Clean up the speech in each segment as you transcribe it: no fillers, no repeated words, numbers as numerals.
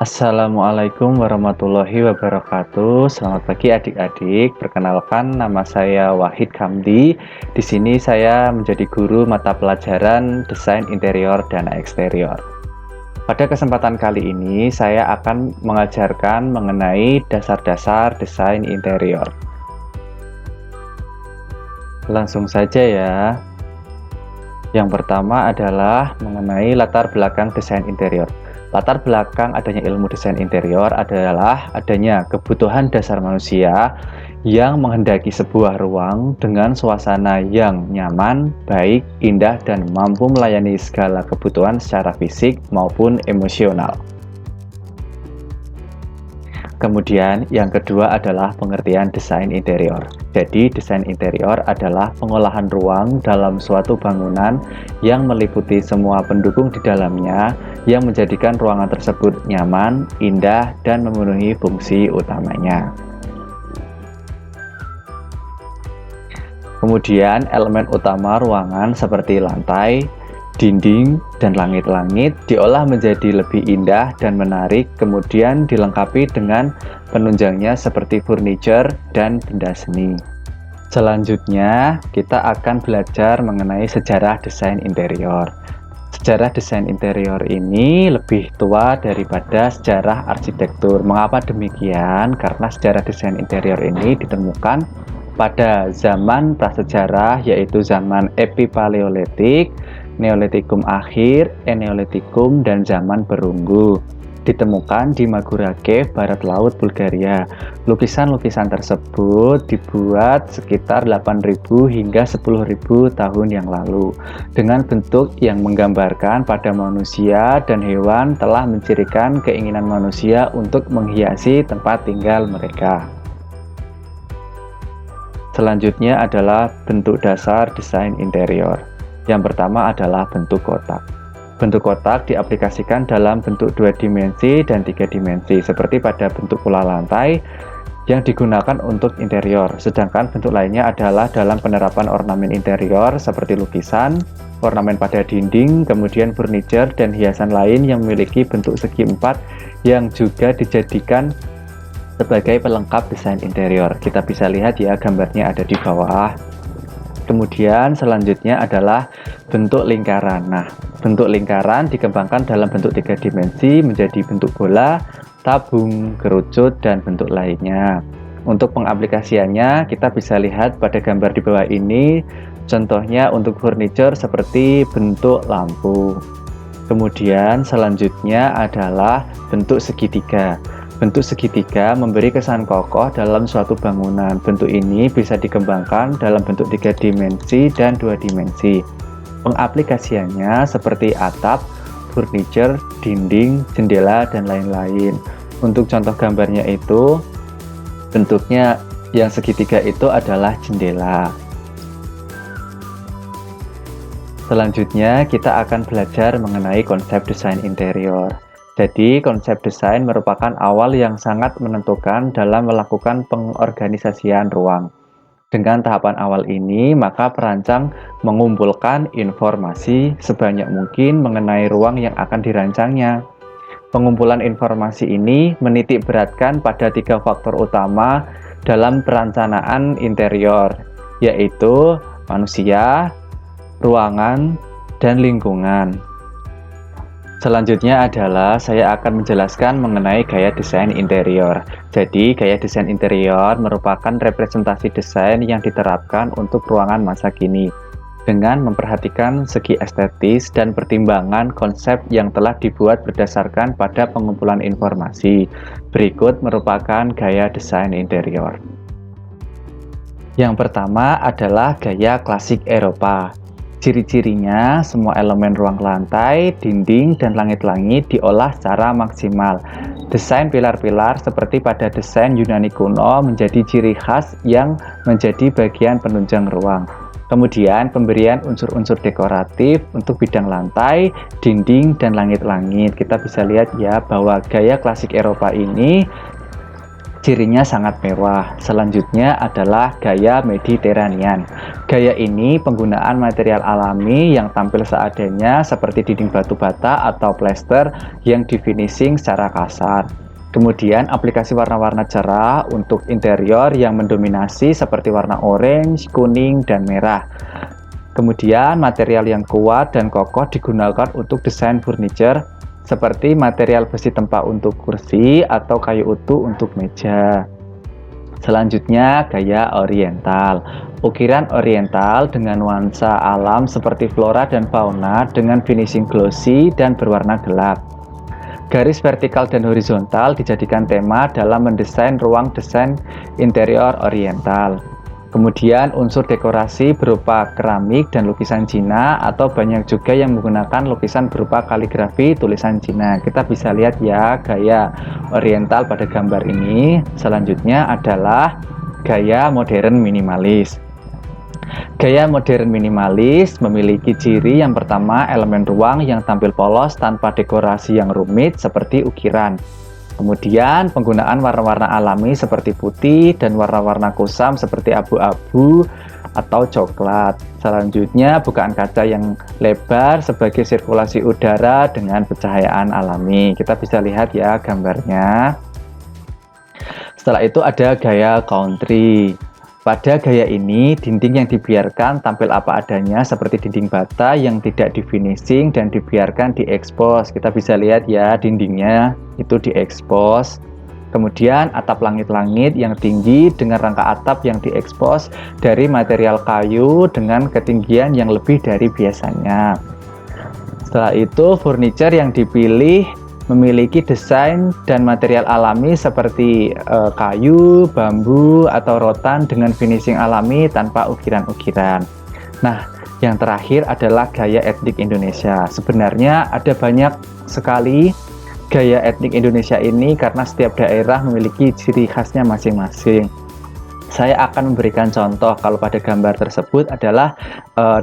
Assalamualaikum warahmatullahi wabarakatuh. Selamat pagi adik-adik. Perkenalkan, nama saya Wahid Kamdi. Di sini saya menjadi guru mata pelajaran Desain Interior dan Eksterior. Pada kesempatan kali ini saya akan mengajarkan mengenai dasar-dasar desain interior. Langsung saja ya. Yang pertama adalah mengenai latar belakang desain interior. Latar belakang adanya ilmu desain interior adalah adanya kebutuhan dasar manusia yang menghendaki sebuah ruang dengan suasana yang nyaman, baik, indah, dan mampu melayani segala kebutuhan secara fisik maupun emosional. Kemudian yang kedua adalah pengertian desain interior. Jadi desain interior adalah pengolahan ruang dalam suatu bangunan yang meliputi semua pendukung di dalamnya yang menjadikan ruangan tersebut nyaman, indah, dan memenuhi fungsi utamanya. Kemudian elemen utama ruangan seperti lantai, dinding, dan langit-langit diolah menjadi lebih indah dan menarik, kemudian dilengkapi dengan penunjangnya seperti furniture dan benda seni. Selanjutnya, kita akan belajar mengenai sejarah desain interior. Sejarah desain interior ini lebih tua daripada sejarah arsitektur. Mengapa demikian? Karena sejarah desain interior ini ditemukan pada zaman prasejarah, yaitu zaman Epipaleolitik, Neolitikum akhir, Eneolitikum, dan zaman perunggu. Ditemukan di Magura Cave, barat laut Bulgaria. Lukisan-lukisan tersebut dibuat sekitar 8.000 hingga 10.000 tahun yang lalu. Dengan bentuk yang menggambarkan pada manusia dan hewan telah mencirikan keinginan manusia untuk menghiasi tempat tinggal mereka. Selanjutnya adalah bentuk dasar desain interior. Yang pertama adalah bentuk kotak. Bentuk kotak diaplikasikan dalam bentuk 2 dimensi dan 3 dimensi, seperti pada bentuk pola lantai yang digunakan untuk interior. Sedangkan bentuk lainnya adalah dalam penerapan ornamen interior seperti lukisan, ornamen pada dinding, kemudian furniture, dan hiasan lain yang memiliki bentuk segi empat yang juga dijadikan sebagai pelengkap desain interior. Kita bisa lihat ya, gambarnya ada di bawah. Kemudian selanjutnya adalah bentuk lingkaran. Nah, bentuk lingkaran dikembangkan dalam bentuk 3 dimensi menjadi bentuk bola, tabung, kerucut, dan bentuk lainnya. Untuk pengaplikasiannya kita bisa lihat pada gambar di bawah ini. Contohnya untuk furniture seperti bentuk lampu. Kemudian selanjutnya adalah bentuk segitiga. Bentuk segitiga memberi kesan kokoh dalam suatu bangunan. Bentuk ini bisa dikembangkan dalam bentuk 3 dimensi dan 2 dimensi. Pengaplikasiannya seperti atap, furniture, dinding, jendela, dan lain-lain. Untuk contoh gambarnya itu, bentuknya yang segitiga itu adalah jendela. Selanjutnya kita akan belajar mengenai konsep desain interior. Jadi, konsep desain merupakan awal yang sangat menentukan dalam melakukan pengorganisasian ruang. Dengan tahapan awal ini, maka perancang mengumpulkan informasi sebanyak mungkin mengenai ruang yang akan dirancangnya. Pengumpulan informasi ini menitik beratkan pada 3 faktor utama dalam perencanaan interior, yaitu manusia, ruangan, dan lingkungan. Selanjutnya adalah saya akan menjelaskan mengenai gaya desain interior. Jadi, gaya desain interior merupakan representasi desain yang diterapkan untuk ruangan masa kini dengan memperhatikan segi estetis dan pertimbangan konsep yang telah dibuat berdasarkan pada pengumpulan informasi. Berikut merupakan gaya desain interior. Yang pertama adalah gaya klasik Eropa. Ciri-cirinya, semua elemen ruang lantai, dinding, dan langit-langit diolah secara maksimal. Desain pilar-pilar seperti pada desain Yunani kuno menjadi ciri khas yang menjadi bagian penunjang ruang. Kemudian pemberian unsur-unsur dekoratif untuk bidang lantai, dinding, dan langit-langit. Kita bisa lihat ya bahwa gaya klasik Eropa ini Cirinya sangat mewah. Selanjutnya adalah gaya Mediterranean. Gaya ini penggunaan material alami yang tampil seadanya seperti dinding batu bata atau plester yang difinishing secara kasar. Kemudian aplikasi warna-warna cerah untuk interior yang mendominasi seperti warna orange, kuning, dan merah. Kemudian material yang kuat dan kokoh digunakan untuk desain furniture seperti material besi tempat untuk kursi atau kayu utuh untuk meja. Selanjutnya, gaya oriental. Ukiran oriental dengan nuansa alam seperti flora dan fauna dengan finishing glossy dan berwarna gelap. Garis vertikal dan horizontal dijadikan tema dalam mendesain ruang desain interior oriental. Kemudian unsur dekorasi berupa keramik dan lukisan Cina atau banyak juga yang menggunakan lukisan berupa kaligrafi tulisan Cina. Kita bisa lihat ya gaya oriental pada gambar ini. Selanjutnya adalah gaya modern minimalis. Gaya modern minimalis memiliki ciri yang pertama elemen ruang yang tampil polos tanpa dekorasi yang rumit seperti ukiran. Kemudian penggunaan warna-warna alami seperti putih dan warna-warna kusam seperti abu-abu atau coklat. Selanjutnya bukaan kaca yang lebar sebagai sirkulasi udara dengan pencahayaan alami. Kita bisa lihat ya gambarnya. Setelah itu ada gaya country. Pada gaya ini, dinding yang dibiarkan tampil apa adanya seperti dinding bata yang tidak difinishing dan dibiarkan diekspos. Kita bisa lihat ya dindingnya itu diekspos. Kemudian atap langit-langit yang tinggi dengan rangka atap yang diekspos dari material kayu dengan ketinggian yang lebih dari biasanya. Setelah itu, furniture yang dipilih memiliki desain dan material alami seperti kayu, bambu, atau rotan dengan finishing alami tanpa ukiran-ukiran. Nah, yang terakhir adalah gaya etnik Indonesia. Sebenarnya ada banyak sekali gaya etnik Indonesia ini karena setiap daerah memiliki ciri khasnya masing-masing. Saya akan memberikan contoh kalau pada gambar tersebut adalah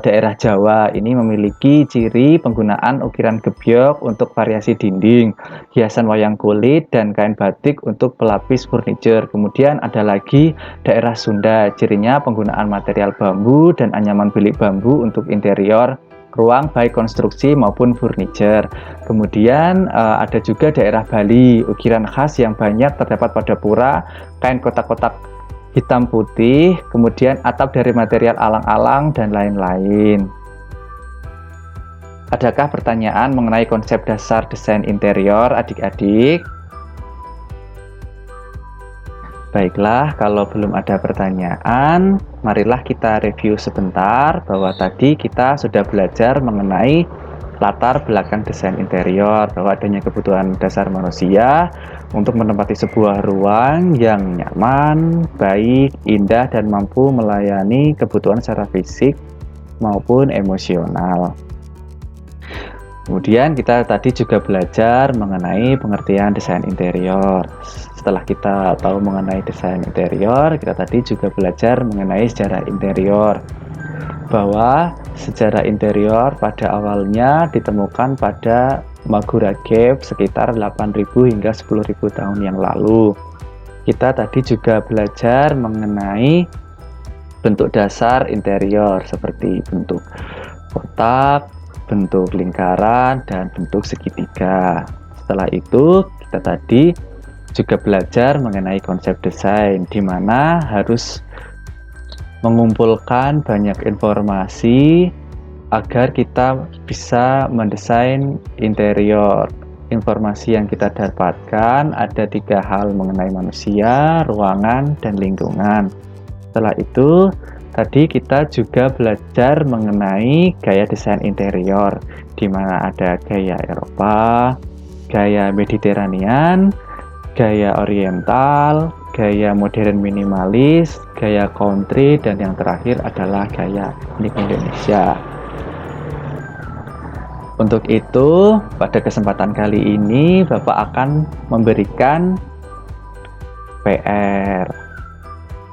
daerah Jawa. Ini memiliki ciri penggunaan ukiran gebyok untuk variasi dinding, hiasan wayang kulit, dan kain batik untuk pelapis furniture. Kemudian ada lagi daerah Sunda, cirinya penggunaan material bambu dan anyaman bilik bambu untuk interior ruang baik konstruksi maupun furniture. Kemudian ada juga daerah Bali, ukiran khas yang banyak terdapat pada pura, kain kotak-kotak hitam putih, kemudian atap dari material alang-alang, dan lain-lain. Adakah pertanyaan mengenai konsep dasar desain interior, adik-adik? Baiklah, kalau belum ada pertanyaan, marilah kita review sebentar bahwa tadi kita sudah belajar mengenai latar belakang desain interior, bahwa adanya kebutuhan dasar manusia untuk menempati sebuah ruang yang nyaman, baik, indah, dan mampu melayani kebutuhan secara fisik maupun emosional. Kemudian kita tadi juga belajar mengenai pengertian desain interior. Setelah kita tahu mengenai desain interior, kita tadi juga belajar mengenai sejarah interior. Bahwa sejarah interior pada awalnya ditemukan pada Magura Cave sekitar 8.000 hingga 10.000 tahun yang lalu. Kita tadi juga belajar mengenai bentuk dasar interior seperti bentuk kotak, bentuk lingkaran, dan bentuk segitiga. Setelah itu, kita tadi juga belajar mengenai konsep desain, di mana harus mengumpulkan banyak informasi agar kita bisa mendesain interior. Informasi yang kita dapatkan ada 3 hal mengenai manusia, ruangan, dan lingkungan. Setelah itu, tadi kita juga belajar mengenai gaya desain interior, di mana ada gaya Eropa, gaya Mediterranean, gaya oriental, gaya modern minimalis, gaya country, dan yang terakhir adalah gaya etnik Indonesia. Untuk itu, pada kesempatan kali ini Bapak akan memberikan PR.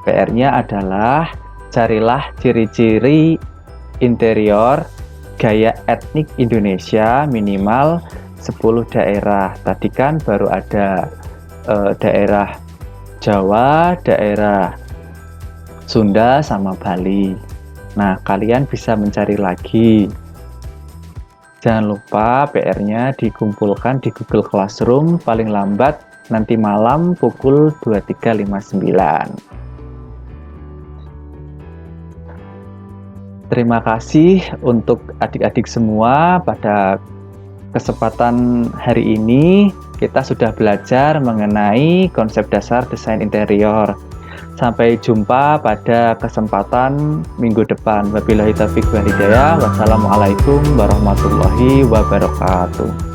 PR-nya adalah carilah ciri-ciri interior gaya etnik Indonesia minimal 10 daerah. Tadi kan baru ada daerah Jawa, daerah Sunda sama Bali. Nah, kalian bisa mencari lagi. Jangan lupa PR-nya dikumpulkan di Google Classroom paling lambat nanti malam pukul 23.59. Terima kasih untuk adik-adik semua. Pada kesempatan hari ini kita sudah belajar mengenai konsep dasar desain interior. Sampai jumpa pada kesempatan minggu depan. Wabillahi taufiq wal hidayah. Wassalamualaikum warahmatullahi wabarakatuh.